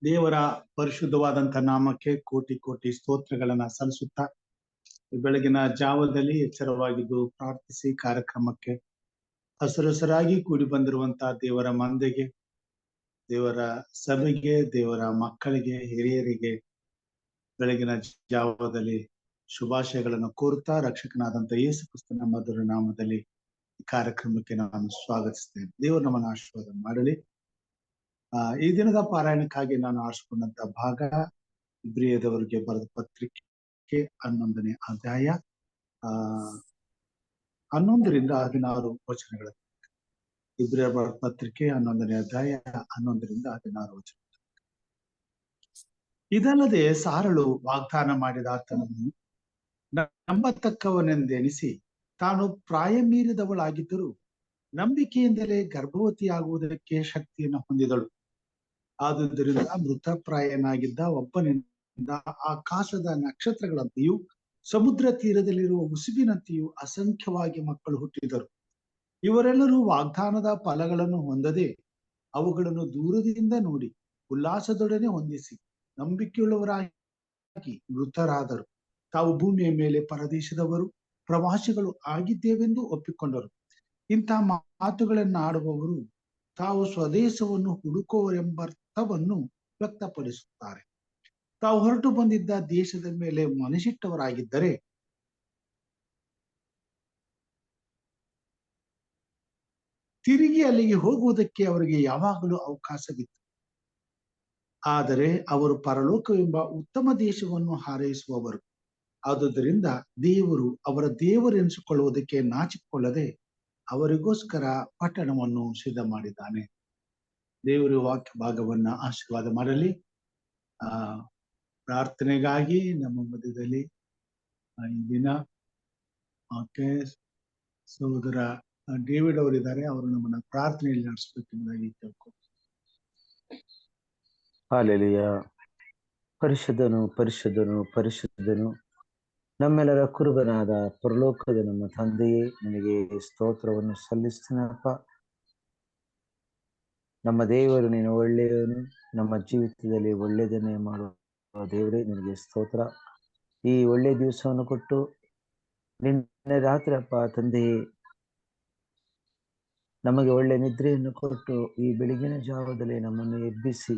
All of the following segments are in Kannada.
ದೇವರ ಪರಿಶುದ್ಧವಾದಂತ ನಾಮಕ್ಕೆ ಕೋಟಿ ಕೋಟಿ ಸ್ತೋತ್ರಗಳನ್ನ ಸಲ್ಲಿಸುತ್ತಾ ಈ ಬೆಳಗಿನ ಜಾವದಲ್ಲಿ ಎಚ್ಚರವಾಗಿದ್ದು ಪ್ರಾರ್ಥಿಸಿ ಕಾರ್ಯಕ್ರಮಕ್ಕೆ ಹಸರಸರಾಗಿ ಕೂಡಿ ಬಂದಿರುವಂತಹ ದೇವರ ಮಂದೆಗೆ, ದೇವರ ಸಭೆಗೆ, ದೇವರ ಮಕ್ಕಳಿಗೆ, ಹಿರಿಯರಿಗೆ ಬೆಳಗಿನ ಜಾವದಲ್ಲಿ ಶುಭಾಶಯಗಳನ್ನು ಕೋರುತ್ತಾ ರಕ್ಷಕನಾದಂತ ಯೇಸು ಕ್ರಿಸ್ತನ ಮಧುರ ನಾಮದಲ್ಲಿ ಈ ಕಾರ್ಯಕ್ರಮಕ್ಕೆ ನಾನು ಸ್ವಾಗತಿಸ್ತೇನೆ. ದೇವರು ನಮ್ಮನ್ನು ಆಶೀರ್ವಾದ ಮಾಡಲಿ. ಈ ದಿನದ ಪಾರಾಯಣಕ್ಕಾಗಿ ನಾನು ಆರಿಸಿಕೊಂಡಂತ ಭಾಗ ಇಬ್ರಿಯದವರಿಗೆ ಬರೆದ ಪತ್ರಿಕೆ 11ನೇ ಅಧ್ಯಾಯ 11ರಿಂದ 16 ವಚನಗಳ. ಇಬ್ರಿಯ ಬರೆದ ಪತ್ರಿಕೆ 11ನೇ ಅಧ್ಯಾಯ 11ರಿಂದ 16 ವಚನ. ಇದಲ್ಲದೆ ಸಾರಳು ವಾಗ್ದಾನ ಮಾಡಿದ ಆತನನ್ನು ನಂಬತಕ್ಕವನೆಂದೆಣಿಸಿ ತಾನು ಪ್ರಾಯ ಮೀರಿದವಳಾಗಿದ್ದರೂ ನಂಬಿಕೆಯಿಂದಲೇ ಗರ್ಭವತಿಯಾಗುವುದಕ್ಕೆ ಶಕ್ತಿಯನ್ನು ಹೊಂದಿದಳು. ಆದುದರಿಂದ ಮೃತಪ್ರಾಯನಾಗಿದ್ದ ಒಬ್ಬನಿಂದ ಆಕಾಶದ ನಕ್ಷತ್ರಗಳಂತೆಯೂ ಸಮುದ್ರ ತೀರದಲ್ಲಿರುವ ಉಸುಬಿನಂತೆಯೂ ಅಸಂಖ್ಯವಾಗಿ ಮಕ್ಕಳು ಹುಟ್ಟಿದರು. ಇವರೆಲ್ಲರೂ ವಾಗ್ದಾನದ ಫಲಗಳನ್ನು ಹೊಂದದೆ ಅವುಗಳನ್ನು ದೂರದಿಂದ ನೋಡಿ ಉಲ್ಲಾಸದೊಡನೆ ಹೊಂದಿಸಿ ನಂಬಿಕೆಯುಳ್ಳವರಾಗಿ ಮೃತರಾದರು. ತಾವು ಭೂಮಿಯ ಮೇಲೆ ಪರದೇಶದವರು ಪ್ರವಾಸಿಗಳು ಆಗಿದ್ದೇವೆಂದು ಒಪ್ಪಿಕೊಂಡರು. ಇಂಥ ಮಾತುಗಳನ್ನಾಡುವವರು ತಾವು ಸ್ವದೇಶವನ್ನು ಹುಡುಕುವರೆಂಬರ್ಥವನ್ನು ವ್ಯಕ್ತಪಡಿಸುತ್ತಾರೆ. ತಾವು ಹೊರಟು ಬಂದಿದ್ದ ದೇಶದ ಮೇಲೆ ಮನಸ್ಸಿಟ್ಟವರಾಗಿದ್ದರೆ ತಿರುಗಿ ಅಲ್ಲಿಗೆ ಹೋಗುವುದಕ್ಕೆ ಅವರಿಗೆ ಯಾವಾಗಲೂ ಅವಕಾಶವಿತ್ತು. ಆದರೆ ಅವರು ಪರಲೋಕವೆಂಬ ಉತ್ತಮ ದೇಶವನ್ನು ಹಾರೈಸುವವರು. ಆದುದರಿಂದ ದೇವರು ಅವರ ದೇವರೆನಿಸಿಕೊಳ್ಳುವುದಕ್ಕೆ ನಾಚಿಕೊಳ್ಳದೆ ಅವರಿಗೋಸ್ಕರ ಪಟ್ಟಣವನ್ನು ಸಿದ್ಧ ಮಾಡಿದ್ದಾನೆ. ದೇವರು ವಾಕ್ಯ ಭಾಗವನ್ನ ಆಶೀರ್ವಾದ ಮಾಡಲಿ. ಪ್ರಾರ್ಥನೆಗಾಗಿ ನಮ್ಮ ಮಧ್ಯದಲ್ಲಿ ಈ ದಿನ ಸಹೋದರ ಡೇವಿಡ್ ಅವರಿದ್ದಾರೆ. ಅವರು ನಮ್ಮನ್ನ ಪ್ರಾರ್ಥನೆಯಲ್ಲಿ ನಡೆಸಬೇಕೆಂಬುದಾಗಿ ಕೇಳ್ಕೊ. ಹಾಲೆಲೂಯ. ಪರಿಶುದ್ಧನು ಪರಿಶುದ್ಧನು ಪರಿಶುದ್ಧನು ನಮ್ಮೆಲ್ಲರ ಕುರುಬನಾದ ಪರಲೋಕದ ನಮ್ಮ ತಂದೆಯೇ, ನಿನಗೆ ಸ್ತೋತ್ರವನ್ನು ಸಲ್ಲಿಸ್ತೀನಪ್ಪ. ನಮ್ಮ ದೇವರು ನೀನು ಒಳ್ಳೆಯವನು, ನಮ್ಮ ಜೀವಿತದಲ್ಲಿ ಒಳ್ಳೆಯದನ್ನೇ ಮಾಡುವ ದೇವರೇ, ನಿನಗೆ ಸ್ತೋತ್ರ. ಈ ಒಳ್ಳೆಯ ದಿವಸವನ್ನು ಕೊಟ್ಟು ನಿನ್ನೆ ರಾತ್ರಿ ಅಪ್ಪ ತಂದೆಯೇ ನಮಗೆ ಒಳ್ಳೆ ನಿದ್ರೆಯನ್ನು ಕೊಟ್ಟು ಈ ಬೆಳಗಿನ ಜಾವದಲ್ಲಿ ನಮ್ಮನ್ನು ಎಬ್ಬಿಸಿ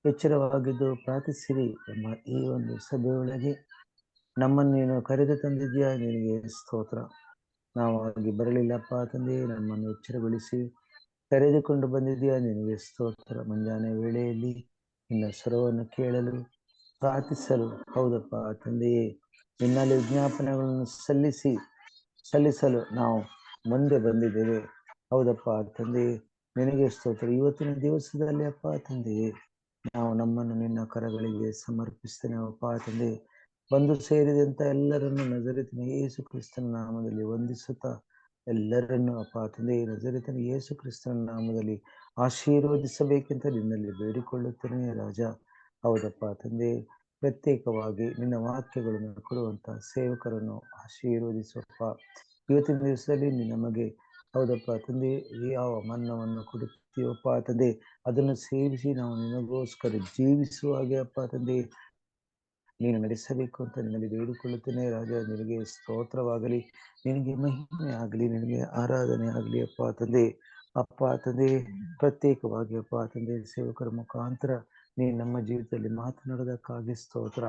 ಎಚ್ಚರವಾಗಿದ್ದು ಪ್ರಾರ್ಥಿಸಿರಿ ಎಂಬ ಈ ಒಂದು ಸಭೆಯೊಳಗೆ ನಮ್ಮನ್ನು ನೀನು ಕರೆದು ತಂದಿದ್ಯಾ, ನಿನಗೆ ಸ್ತೋತ್ರ. ನಾವು ಆಗಿ ಬರಲಿಲ್ಲಪ್ಪ ತಂದೆಯೇ, ನಮ್ಮನ್ನು ಎಚ್ಚರಗೊಳಿಸಿ ಕರೆದುಕೊಂಡು ಬಂದಿದ್ಯಾ, ನಿನಗೆ ಸ್ತೋತ್ರ. ಮುಂಜಾನೆ ವೇಳೆಯಲ್ಲಿ ನಿನ್ನ ಸ್ವರವನ್ನು ಕೇಳಲು ಪ್ರಾರ್ಥಿಸಲು, ಹೌದಪ್ಪ ತಂದೆಯೇ, ನಿನ್ನಲ್ಲಿ ವಿಜ್ಞಾಪನೆಗಳನ್ನು ಸಲ್ಲಿಸಲು ನಾವು ಮುಂದೆ ಬಂದಿದ್ದೇವೆ. ಹೌದಪ್ಪ ತಂದೆಯೇ, ನಿನಗೆ ಸ್ತೋತ್ರ. ಇವತ್ತಿನ ದಿವಸದಲ್ಲಿ ಅಪ್ಪ ತಂದೆಯೇ ನಾವು ನಮ್ಮನ್ನು ನಿನ್ನ ಕರಗಳಿಗೆ ಸಮರ್ಪಿಸ್ತೇನೆ ಅಪ್ಪ ತಂದೆ. ಬಂದು ಸೇರಿದಂತ ಎಲ್ಲರನ್ನು ನಜರೇತಿನ ಯೇಸು ಕ್ರಿಸ್ತನ ನಾಮದಲ್ಲಿ ವಂದಿಸುತ್ತಾ ಎಲ್ಲರನ್ನು ಅಪ್ಪ ತಂದೆ ನಜರೇತಿನ ಯೇಸು ಕ್ರಿಸ್ತನ ನಾಮದಲ್ಲಿ ಆಶೀರ್ವದಿಸಬೇಕೆಂತ ನಿನ್ನಲ್ಲಿ ಬೇಡಿಕೊಳ್ಳುತ್ತೇನೆ ರಾಜ. ಹೌದಪ್ಪ ತಂದೆ, ಪ್ರತ್ಯೇಕವಾಗಿ ನಿನ್ನ ವಾಕ್ಯಗಳನ್ನು ಕೊಡುವಂತ ಸೇವಕರನ್ನು ಆಶೀರ್ವದಿಸಪ್ಪ. ಇವತ್ತಿನ ದಿವಸದಲ್ಲಿ ನಮಗೆ ಹೌದಪ್ಪ ತಂದೆ ಯಾವ ಮನ್ನವನ್ನು ಕೊಡುತ್ತೀವಪ್ಪ ತಂದೆ, ಅದನ್ನು ಸೇವಿಸಿ ನಾವು ನಿನಗೋಸ್ಕರ ಜೀವಿಸುವ ಹಾಗೆ ಅಪ್ಪ ತಂದೆ ನೀನು ನಡೆಸಬೇಕು ಅಂತ ನಿನ್ನಲ್ಲಿ ಬೇಡಿಕೊಳ್ಳುತ್ತೇನೆ ರಾಜ. ನಿನಗೆ ಸ್ತೋತ್ರವಾಗಲಿ, ನಿನಗೆ ಮಹಿಮೆ ಆಗಲಿ, ನಿನಗೆ ಆರಾಧನೆ ಆಗಲಿ ಅಪ್ಪ ತಂದೆ. ಅಪ್ಪ ತಂದೆ, ಪ್ರತ್ಯೇಕವಾಗಿ ಅಪ್ಪ ತಂದೆ ಸೇವಕರ ಮುಖಾಂತರ ನೀನು ನಮ್ಮ ಜೀವಿತದಲ್ಲಿ ಮಾತನಾಡೋದಕ್ಕಾಗಿ ಸ್ತೋತ್ರ.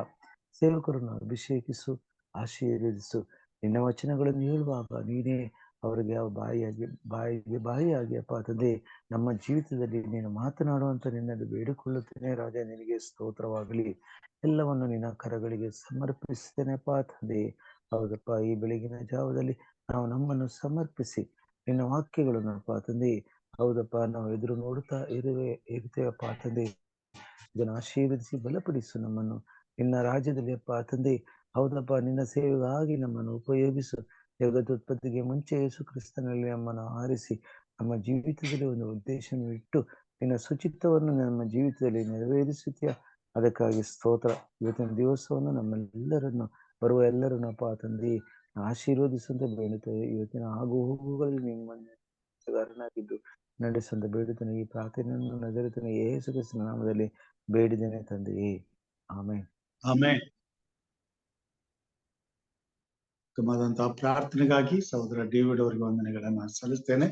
ಸೇವಕರನ್ನು ಅಭಿಷೇಕಿಸು, ಆಶೀರ್ವದಿಸು. ನಿನ್ನ ವಚನಗಳನ್ನು ಹೇಳುವಾಗ ನೀನೇ ಅವರಿಗೆ ಬಾಯಿಯಾಗಿ ಅಪ್ಪ ತಂದೆ ನಮ್ಮ ಜೀವಿತದಲ್ಲಿ ನೀನು ಮಾತನಾಡುವಂತ ನಿನ್ನಲ್ಲಿ ಬೇಡಿಕೊಳ್ಳುತ್ತೇನೆ ರಾಜ. ನಿನಗೆ ಸ್ತೋತ್ರವಾಗಲಿ. ಎಲ್ಲವನ್ನು ನಿನ್ನ ಕರಗಳಿಗೆ ಸಮರ್ಪಿಸ್ತೇನೆ ಅಪ್ಪ ತಂದೆ. ಹೌದಪ್ಪ, ಈ ಬೆಳಗಿನ ಜಾವದಲ್ಲಿ ನಾವು ನಮ್ಮನ್ನು ಸಮರ್ಪಿಸಿ ನಿನ್ನ ವಾಕ್ಯಗಳನ್ನು ಅಪ್ಪ ತಂದೆ ಹೌದಪ್ಪ ನಾವು ಎದುರು ನೋಡುತ್ತಾ ಇರ್ತೇವಪ್ಪ ತಂದೆ. ಇದನ್ನು ಆಶೀರ್ವದಿಸಿ ಬಲಪಡಿಸು ನಮ್ಮನ್ನು ನಿನ್ನ ರಾಜ್ಯದಲ್ಲಿ ಅಪ್ಪ ತಂದೆ. ಹೌದಪ್ಪ, ನಿನ್ನ ಸೇವೆಗಾಗಿ ನಮ್ಮನ್ನು ಉಪಯೋಗಿಸು. ಜಗದುತ್ಪತ್ತಿಗೆ ಮುಂಚೆ ಯೇಸು ಕ್ರಿಸ್ತನಲ್ಲಿ ನಮ್ಮನ್ನು ಆರಿಸಿ ನಮ್ಮ ಜೀವಿತದಲ್ಲಿ ಒಂದು ಉದ್ದೇಶವನ್ನು ಇಟ್ಟು ನಿನ್ನ ಸುಚಿತ್ತವನ್ನು ನಮ್ಮ ಜೀವಿತದಲ್ಲಿ ನೆರವೇರಿಸುತ್ತೀಯ. ಅದಕ್ಕಾಗಿ ಸ್ತೋತ್ರ. ಇವತ್ತಿನ ದಿವಸವನ್ನು ನಮ್ಮೆಲ್ಲರನ್ನು ಬರುವ ಎಲ್ಲರನ್ನು ಅಪ್ಪ ತಂದೆ ಆಶೀರ್ವದಿಸುವಂತ ಬೇಡುತ್ತೇವೆ. ಇವತ್ತಿನ ಆಗು ಹೋಗುಗಳಲ್ಲಿ ನಿಮ್ಮನ್ನು ನಡೆಸಂತ ಬೇಡುತ್ತೇನೆ. ಈ ಪ್ರಾರ್ಥನೆಯನ್ನು ನಜರೇತಿನ ಯೇಸು ಕ್ರಿಸ್ತನ ನಾಮದಲ್ಲಿ ಬೇಡಿದ್ದೇನೆ ತಂದೆಯೇ, ಆಮೇನ್. ಆಮೇನ್. ಉತ್ತಮವಾದಂತಹ ಪ್ರಾರ್ಥನೆಗಾಗಿ ಸಹೋದರ ಡೇವಿಡ್ ಅವರಿಗೆ ವಂದನೆಗಳನ್ನ ಸಲ್ಲಿಸ್ತೇನೆ.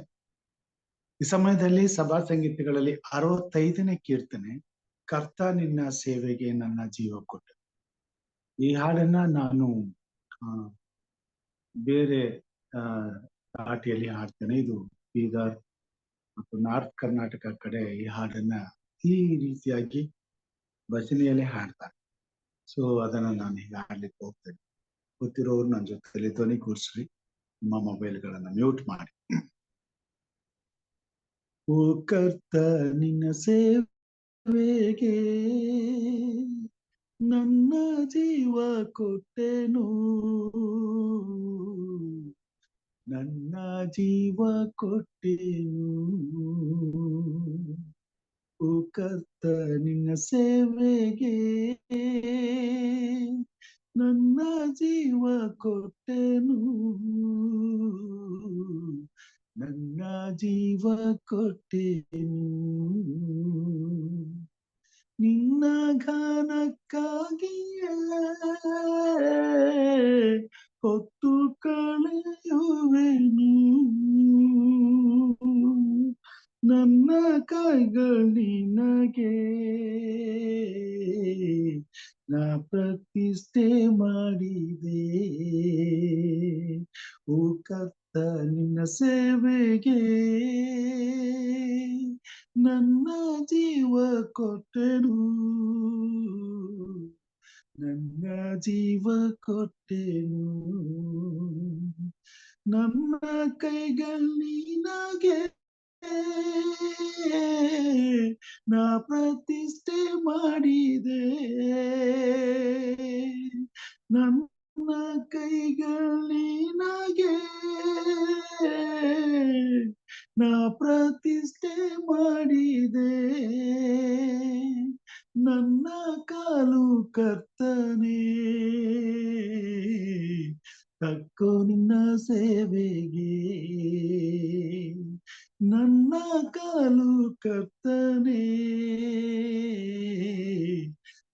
ಈ ಸಮಯದಲ್ಲಿ ಸಭಾ ಸಂಗೀತಗಳಲ್ಲಿ 65ನೇ ಕೀರ್ತನೆ, ಕರ್ತ ನಿನ್ನ ಸೇವೆಗೆ ನನ್ನ ಜೀವ ಕೊಟ್ಟೆ. ಈ ಹಾಡನ್ನ ನಾನು ಬೇರೆ ಧಾಟಿಯಲ್ಲಿ ಹಾಡ್ತೇನೆ. ಇದು ಬೀದರ್ ಮತ್ತು ನಾರ್ತ್ ಕರ್ನಾಟಕ ಕಡೆ ಈ ಹಾಡನ್ನ ಈ ರೀತಿಯಾಗಿ ಭಜನೆಯಲ್ಲಿ ಹಾಡ್ತಾರೆ. ಸೊ ಅದನ್ನ ನಾನು ಈಗ ಹಾಡ್ಲಿಕ್ಕೆ ಹೋಗ್ತೇನೆ. ಗೊತ್ತಿರೋರು ನನ್ನ ಜೊತೆಲಿ ಧ್ವನಿ ಕೂರಿಸ್ರಿ, ನಿಮ್ಮ ಮೊಬೈಲ್ಗಳನ್ನ ಮ್ಯೂಟ್ ಮಾಡಿ. ಓ ಕರ್ತ ನಿನ್ನ ಸೇವೆಗೆ ನನ್ನ ಜೀವ ಕೊಟ್ಟೆನು, ನನ್ನ ಜೀವ ಕೊಟ್ಟೆನು. ಓ ಕರ್ತ ನಿನ್ನ ಸೇವೆಗೆ ನನ್ನ ಜೀವ ಕೊಟ್ಟೆನು, ನನ್ನ ಜೀವ ಕೊಟ್ಟೆನು. ನಿನ್ನ ಘನಕ್ಕಾಗಿಯೇ ಹೊತ್ತು ಕಳೆಯುವೆನು, ನನ್ನ ಕೈಗಳಿನಗೆ ನಾ ಪ್ರತಿಷ್ಠೆ ಮಾಡಿದೆ. ಓ ಕರ್ತ ನಿನ್ನ ಸೇವೆಗೆ ನನ್ನ ಜೀವ ಕೊಟ್ಟೆನು, ನನ್ನ ಜೀವ ಕೊಟ್ಟೆನು. ನನ್ನ ಕೈಗಳಿನಗೆ ನಾ ಪ್ರತಿಷ್ಠೆ ಮಾಡಿದೆ, ನನ್ನ ಕೈಗಳಿನಗೆ ನಾ ಪ್ರತಿಷ್ಠೆ ಮಾಡಿದೆ. ನನ್ನ ಕಾಲು ಕರ್ತನೇ ತಕ್ಕೋ ನಿನ್ನ ಸೇವೆಗೆ, ನನ್ನ ಕಾಲು ಕರ್ತನೇ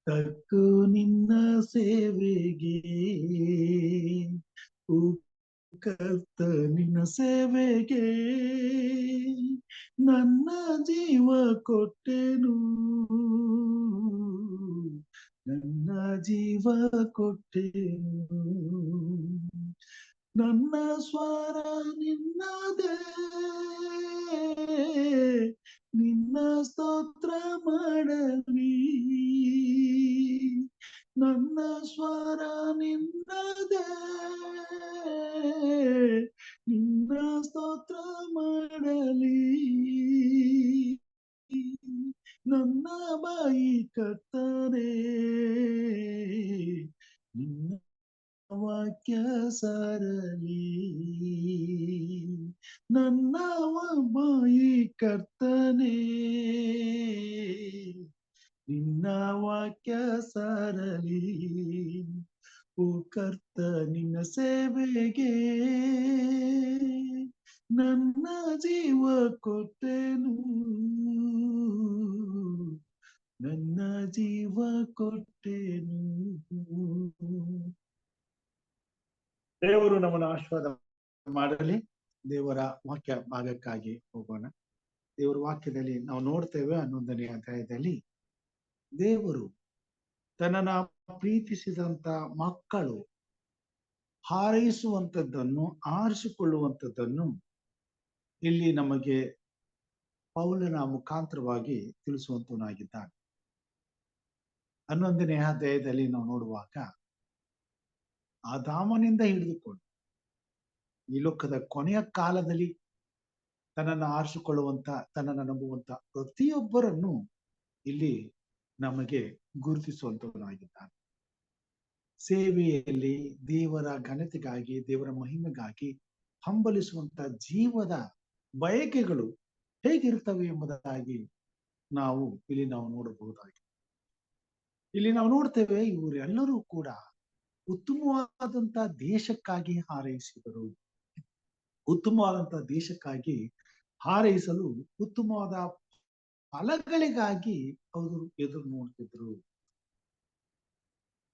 ತಕ್ಕೋ ನಿನ್ನ ಸೇವೆಗೆ. ಓ ಕರ್ತ ನಿನ್ನ ಸೇವೆಗೆ ನನ್ನ ಜೀವ ಕೊಟ್ಟೆನು, ನನ್ನ ಜೀವ ಕೊಟ್ಟೆನು. ನನ್ನ ಸ್ವರ ನಿನ್ನದೇ, ನಿನ್ನ ಸ್ತೋತ್ರ ಮಾಡಲಿ. ನನ್ನ ಸ್ವರ ನಿನ್ನದೇ, ನಿನ್ನ ಸ್ತೋತ್ರ ಮಾಡಲಿ. ನನ್ನ ಬಾಯಿ ಕರ್ತನೇ ನಿನ್ನ ವಾಕ್ಯ ಸಾರಲಿ. ನನ್ನ ಬಾಯಿ ಕರ್ತನೇ ನಿನ್ನ ವಾಕ್ಯ ಸಾರಲಿ. ಓ ಕರ್ತ ನಿನ್ನ ಸೇವೆಗೆ ನನ್ನ ಜೀವ ಕೊಟ್ಟೆನು, ನನ್ನ ಜೀವ ಕೊಟ್ಟೆನು. ದೇವರು ನಮ್ಮನ್ನು ಆಶೀರ್ವಾದ ಮಾಡಲಿ. ದೇವರ ವಾಕ್ಯ ಭಾಗಕ್ಕಾಗಿ ಹೋಗೋಣ. ದೇವರ ವಾಕ್ಯದಲ್ಲಿ ನಾವು ನೋಡ್ತೇವೆ 11ನೇ ಅಧ್ಯಾಯದಲ್ಲಿ ದೇವರು ತನ್ನನ್ನ ಪ್ರೀತಿಸಿದಂತ ಮಕ್ಕಳು ಹಾರೈಸುವಂಥದ್ದನ್ನು, ಆರಿಸಿಕೊಳ್ಳುವಂಥದ್ದನ್ನು ಇಲ್ಲಿ ನಮಗೆ ಪೌಲನ ಮುಖಾಂತರವಾಗಿ ತಿಳಿಸುವಂತನಾಗಿದ್ದಾನೆ. 11ನೇ ಅಧ್ಯಾಯದಲ್ಲಿ ನಾವು ನೋಡುವಾಗ ಆದಾಮನಿಂದ ಹಿಡಿದುಕೊಂಡು ಈ ಲೋಕದ ಕೊನೆಯ ಕಾಲದಲ್ಲಿ ತನ್ನನ್ನು ಆರಿಸಿಕೊಳ್ಳುವಂತ, ತನ್ನನ್ನು ನಂಬುವಂತ ಪ್ರತಿಯೊಬ್ಬರನ್ನು ಇಲ್ಲಿ ನಮಗೆ ಗುರುತಿಸುವಂತವನಾಗಿದ್ದಾನೆ. ಸೇವೆಯಲ್ಲಿ ದೇವರ ಘನತೆಗಾಗಿ, ದೇವರ ಮಹಿಮೆಗಾಗಿ ಹಂಬಲಿಸುವಂತ ಜೀವದ ಬಯಕೆಗಳು ಹೇಗಿರ್ತವೆ ಎಂಬುದಾಗಿ ನಾವು ಇಲ್ಲಿ ನೋಡಬಹುದಾಗಿದೆ. ಇಲ್ಲಿ ನಾವು ನೋಡ್ತೇವೆ, ಇವರೆಲ್ಲರೂ ಕೂಡ ಉತ್ತಮವಾದಂತ ದೇಶಕ್ಕಾಗಿ ಹಾರೈಸಿದರು. ಉತ್ತಮವಾದಂತ ದೇಶಕ್ಕಾಗಿ ಹಾರೈಸಲು ಉತ್ತಮವಾದ ಫಲಗಳಿಗಾಗಿ ಅವರು ಎದುರು ನೋಡ್ತಿದ್ರು.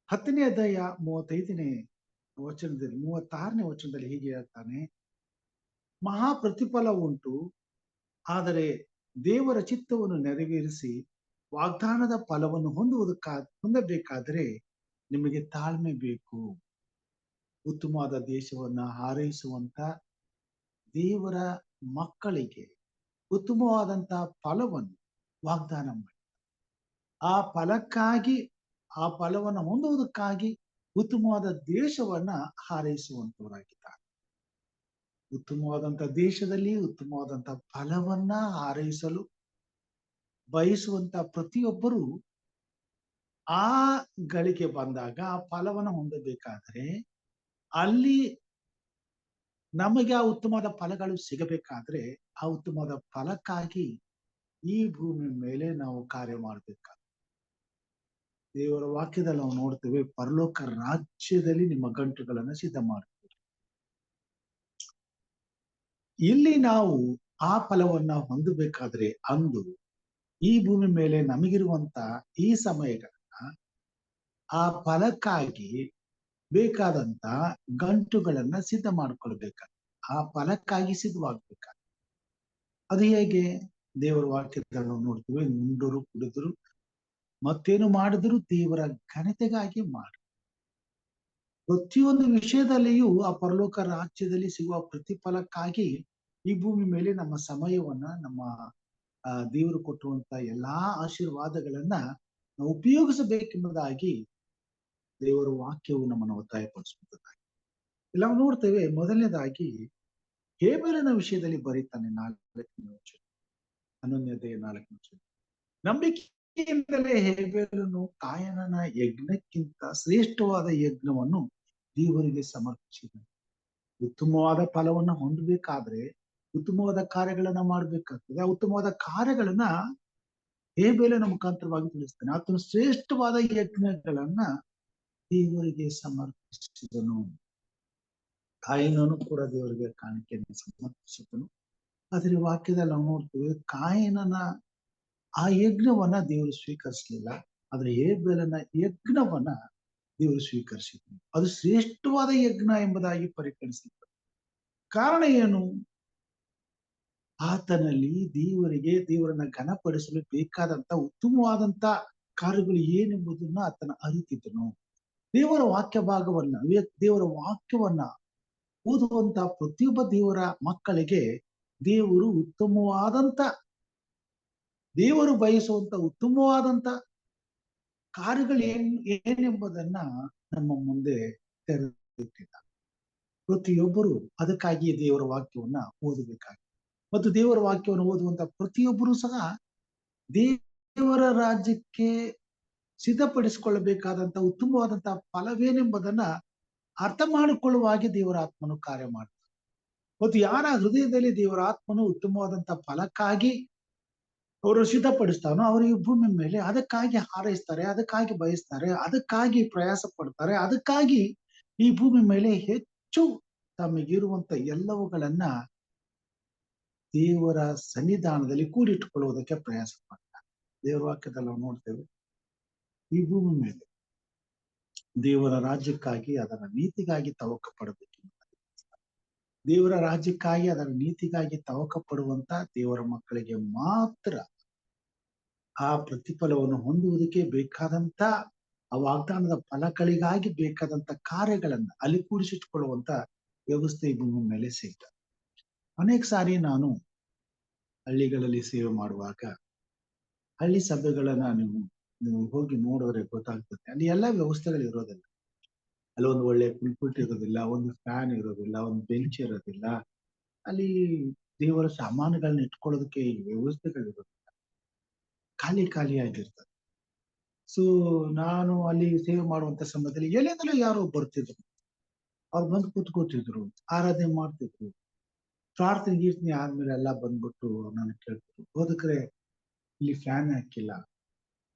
10ನೇ ಅಧ್ಯಾಯ 35ನೇ ವಚನದಲ್ಲಿ 36ನೇ ವಚನದಲ್ಲಿ ಹೀಗೆ ಹೇಳ್ತಾನೆ, ಮಹಾ ಪ್ರತಿಫಲ ಉಂಟು, ಆದರೆ ದೇವರ ಚಿತ್ತವನ್ನು ನೆರವೇರಿಸಿ ವಾಗ್ದಾನದ ಫಲವನ್ನು ಹೊಂದಬೇಕಾದರೆ ನಿಮಗೆ ತಾಳ್ಮೆ ಬೇಕು. ಉತ್ತಮವಾದ ದೇಶವನ್ನ ಹಾರೈಸುವಂತ ದೇವರ ಮಕ್ಕಳಿಗೆ ಉತ್ತಮವಾದಂತಹ ಫಲವನ್ನು ವಾಗ್ದಾನ ಮಾಡಿ ಆ ಫಲವನ್ನು ಹೊಂದುವುದಕ್ಕಾಗಿ ಉತ್ತಮವಾದ ದೇಶವನ್ನ ಹಾರೈಸುವಂತವರಾಗಿದ್ದಾರೆ. ಉತ್ತಮವಾದಂತಹ ದೇಶದಲ್ಲಿ ಉತ್ತಮವಾದಂತಹ ಫಲವನ್ನ ಹಾರೈಸಲು ಬಯಸುವಂತ ಪ್ರತಿಯೊಬ್ಬರು ಆ ಗಳಿಗೆ ಬಂದಾಗ ಆ ಫಲವನ್ನು ಹೊಂದಬೇಕಾದರೆ ಅಲ್ಲಿ ನಮಗೆ ಆ ಉತ್ತಮವಾದ ಫಲಗಳು ಸಿಗಬೇಕಾದ್ರೆ ಆ ಉತ್ತಮವಾದ ಫಲಕ್ಕಾಗಿ ಈ ಭೂಮಿ ಮೇಲೆ ನಾವು ಕಾರ್ಯ ಮಾಡಬೇಕಾಗ ದೇವರ ವಾಕ್ಯದಲ್ಲಿ ನಾವು ನೋಡ್ತೇವೆ, ಪರಲೋಕ ರಾಜ್ಯದಲ್ಲಿ ನಿಮ್ಮ ಗಂಟುಗಳನ್ನ ಸಿದ್ಧ ಮಾಡ್ತೀವಿ. ಇಲ್ಲಿ ನಾವು ಆ ಫಲವನ್ನ ಹೊಂದಬೇಕಾದ್ರೆ ಅಂದು ಈ ಭೂಮಿ ಮೇಲೆ ನಮಗಿರುವಂತ ಈ ಸಮಯಗಳನ್ನ ಆ ಫಲಕ್ಕಾಗಿ ಬೇಕಾದಂತ ಗಂಟುಗಳನ್ನ ಸಿದ್ಧ ಮಾಡ್ಕೊಳ್ಬೇಕ. ಆ ಫಲಕ್ಕಾಗಿ ಸಿದ್ಧವಾಗ್ಬೇಕ. ಅದು ಹೇಗೆ? ದೇವರ ವಾಕ್ಯದಲ್ಲಿ ನಾವು ನೋಡ್ತೀವಿ, ನುಂಡರು ಕುಡಿದ್ರು ಮತ್ತೇನು ಮಾಡಿದ್ರು ದೇವರ ಘನತೆಗಾಗಿ ಮಾಡಿ. ಪ್ರತಿಯೊಂದು ವಿಷಯದಲ್ಲಿಯೂ ಆ ಪರಲೋಕ ರಾಜ್ಯದಲ್ಲಿ ಸಿಗುವ ಪ್ರತಿಫಲಕ್ಕಾಗಿ ಈ ಭೂಮಿ ಮೇಲೆ ನಮ್ಮ ಸಮಯವನ್ನ, ನಮ್ಮ ದೇವರು ಕೊಟ್ಟುವಂತ ಎಲ್ಲಾ ಆಶೀರ್ವಾದಗಳನ್ನ ನಾವು ಉಪಯೋಗಿಸಬೇಕೆಂಬುದಾಗಿ ದೇವರ ವಾಕ್ಯವು ನಮ್ಮನ್ನು ಒತ್ತಾಯಪಡಿಸುವುದಾಗಿ ಎಲ್ಲ ನೋಡ್ತೇವೆ. ಮೊದಲನೇದಾಗಿ ಹೇಬೆಲನ ವಿಷಯದಲ್ಲಿ ಬರೀತಾನೆ 4ನೇ ವಚನ, 11ನೇ ಅಧ್ಯಾಯ 4ನೇ ವಚನ. ನಂಬಿಕೆಯಿಂದಲೇ ಹೇಬೆಲನು ಕಾಯನನ ಯಜ್ಞಕ್ಕಿಂತ ಶ್ರೇಷ್ಠವಾದ ಯಜ್ಞವನ್ನು ದೇವರಿಗೆ ಸಮರ್ಪಿಸಿದನು. ಉತ್ತಮವಾದ ಫಲವನ್ನ ಹೊಂದಬೇಕಾದ್ರೆ ಉತ್ತಮವಾದ ಕಾರ್ಯಗಳನ್ನ ಮಾಡ್ಬೇಕಾಗ್ತದೆ. ಆ ಉತ್ತಮವಾದ ಕಾರ್ಯಗಳನ್ನ ಹೇಬೆಲನ ಮುಖಾಂತರವಾಗಿ ತಿಳಿಸ್ತಾನೆ. ಆತನು ಶ್ರೇಷ್ಠವಾದ ಯಜ್ಞಗಳನ್ನ ದೇವರಿಗೆ ಸಮರ್ಪಿಸಿದನು. ಕಾಯಿನನು ಕೂಡ ದೇವರಿಗೆ ಕಾಣಿಕೆಯನ್ನು ಸಮರ್ಪಿಸಿದನು. ಆದ್ರೆ ವಾಕ್ಯದಲ್ಲಿ ನಾವು ನೋಡ್ತೇವೆ, ಕಾಯಿನನ ಆ ಯಜ್ಞವನ್ನ ದೇವರು ಸ್ವೀಕರಿಸಲಿಲ್ಲ, ಆದ್ರೆ ಹೇಬೆಲನ ಯಜ್ಞವನ್ನ ದೇವರು ಸ್ವೀಕರಿಸಿದನು. ಅದು ಶ್ರೇಷ್ಠವಾದ ಯಜ್ಞ ಎಂಬುದಾಗಿ ಪರಿಗಣಿಸಿದರು. ಕಾರಣ ಏನು? ಆತನಲ್ಲಿ ದೇವರನ್ನ ಘನಪಡಿಸಲು ಬೇಕಾದಂತ ಉತ್ತಮವಾದಂತ ಕಾರ್ಯಗಳು ಏನೆಂಬುದನ್ನ ಆತನ ಅರಿತಿದ್ದನು. ದೇವರ ವಾಕ್ಯವನ್ನ ಓದುವಂತ ಪ್ರತಿಯೊಬ್ಬ ದೇವರ ಮಕ್ಕಳಿಗೆ ದೇವರು ಬಯಸುವಂತ ಉತ್ತಮವಾದಂತ ಕಾರ್ಯಗಳು ಏನೆಂಬುದನ್ನ ನಮ್ಮ ಮುಂದೆ ತೆರೆದಿಟ್ಟಿದ್ದಾರೆ. ಪ್ರತಿಯೊಬ್ಬರು ಅದಕ್ಕಾಗಿ ದೇವರ ವಾಕ್ಯವನ್ನ ಓದಬೇಕಾಗಿದೆ. ಮತ್ತು ದೇವರ ವಾಕ್ಯವನ್ನು ಓದುವಂತ ಪ್ರತಿಯೊಬ್ಬರು ಸಹ ದೇವರ ರಾಜ್ಯಕ್ಕೆ ಸಿದ್ಧಪಡಿಸಿಕೊಳ್ಳಬೇಕಾದಂತ ಉತ್ತಮವಾದಂತ ಫಲವೇನೆಂಬುದನ್ನ ಅರ್ಥ ಮಾಡಿಕೊಳ್ಳುವಾಗೆ ದೇವರ ಆತ್ಮನು ಕಾರ್ಯ ಮಾಡ್ತಾರೆ. ಮತ್ತು ಯಾರ ಹೃದಯದಲ್ಲಿ ದೇವರ ಆತ್ಮನು ಉತ್ತಮವಾದಂತ ಫಲಕ್ಕಾಗಿ ಅವರು ಸಿದ್ಧಪಡಿಸ್ತಾನೋ ಅವರು ಈ ಭೂಮಿ ಮೇಲೆ ಅದಕ್ಕಾಗಿ ಹಾರೈಸ್ತಾರೆ, ಅದಕ್ಕಾಗಿ ಬಯಸ್ತಾರೆ, ಅದಕ್ಕಾಗಿ ಪ್ರಯಾಸ ಪಡ್ತಾರೆ, ಅದಕ್ಕಾಗಿ ಈ ಭೂಮಿ ಮೇಲೆ ಹೆಚ್ಚು ತಮಗಿರುವಂತ ಎಲ್ಲವುಗಳನ್ನ ದೇವರ ಸನ್ನಿಧಾನದಲ್ಲಿ ಕೂಡಿಟ್ಟುಕೊಳ್ಳುವುದಕ್ಕೆ ಪ್ರಯಾಸ ಪಡ್ತಾರೆ. ದೇವರ ವಾಕ್ಯದಲ್ಲಿ ನಾವು ನೋಡ್ತೇವೆ, ಈ ಭೂಮಿ ಮೇಲೆ ದೇವರ ರಾಜ್ಯಕ್ಕಾಗಿ ಅದರ ನೀತಿಗಾಗಿ ತವಕ ಪಡಬೇಕು. ದೇವರ ರಾಜ್ಯಕ್ಕಾಗಿ ಅದರ ನೀತಿಗಾಗಿ ತವಕ ಪಡುವಂತ ದೇವರ ಮಕ್ಕಳಿಗೆ ಮಾತ್ರ ಆ ಪ್ರತಿಫಲವನ್ನು ಹೊಂದುವುದಕ್ಕೆ ಬೇಕಾದಂತ ಆ ವಾಗ್ದಾನದ ಫಲಗಳಿಗಾಗಿ ಬೇಕಾದಂತ ಕಾರ್ಯಗಳನ್ನ ಅಲ್ಲಿ ಕೂಡಿಸಿಟ್ಟುಕೊಳ್ಳುವಂತ ವ್ಯವಸ್ಥೆ ಈ ಭೂಮಿ ಮೇಲೆ ಸಿಗ್ತದೆ. ಅನೇಕ ಸಾರಿ ನಾನು ಹಳ್ಳಿಗಳಲ್ಲಿ ಸೇವೆ ಮಾಡುವಾಗ ಹಳ್ಳಿ ಸಭೆಗಳನ್ನ ನೀವು ಹೋಗಿ ನೋಡಿದ್ರೆ ಗೊತ್ತಾಗ್ತದೆ. ಅಲ್ಲಿ ಎಲ್ಲಾ ವ್ಯವಸ್ಥೆಗಳು ಇರೋದಿಲ್ಲ. ಅಲ್ಲಿ ಒಂದು ಒಳ್ಳೆ ಪುಲ್ಪಿಟ್ ಇರೋದಿಲ್ಲ, ಒಂದು ಫ್ಯಾನ್ ಇರೋದಿಲ್ಲ, ಒಂದು ಬೆಂಚ್ ಇರೋದಿಲ್ಲ, ಅಲ್ಲಿ ದೇವರ ಸಾಮಾನುಗಳನ್ನ ಇಟ್ಕೊಳ್ಳೋದಕ್ಕೆ ವ್ಯವಸ್ಥೆಗಳಿರೋದಿಲ್ಲ, ಖಾಲಿ ಆಗಿರ್ತದೆ. ಸೊ ನಾನು ಅಲ್ಲಿ ಸೇವೆ ಮಾಡುವಂತ ಸಮಯದಲ್ಲಿ ಎಲ್ಲಿಂದಲೂ ಯಾರೋ ಬರ್ತಿದ್ರು, ಅವ್ರು ಬಂದು ಕೂತ್ಕೋತಿದ್ರು, ಆರಾಧನೆ ಮಾಡ್ತಿದ್ರು. ಪ್ರಾರ್ಥನೆ ಆದ್ಮೇಲೆ ಎಲ್ಲ ಬಂದ್ಬಿಟ್ಟು ನಾನು ಕೇಳ್ತಿದ್ರು, ಬೋಧಕರೇ ಇಲ್ಲಿ ಫ್ಯಾನ್ ಹಾಕಿಲ್ಲ,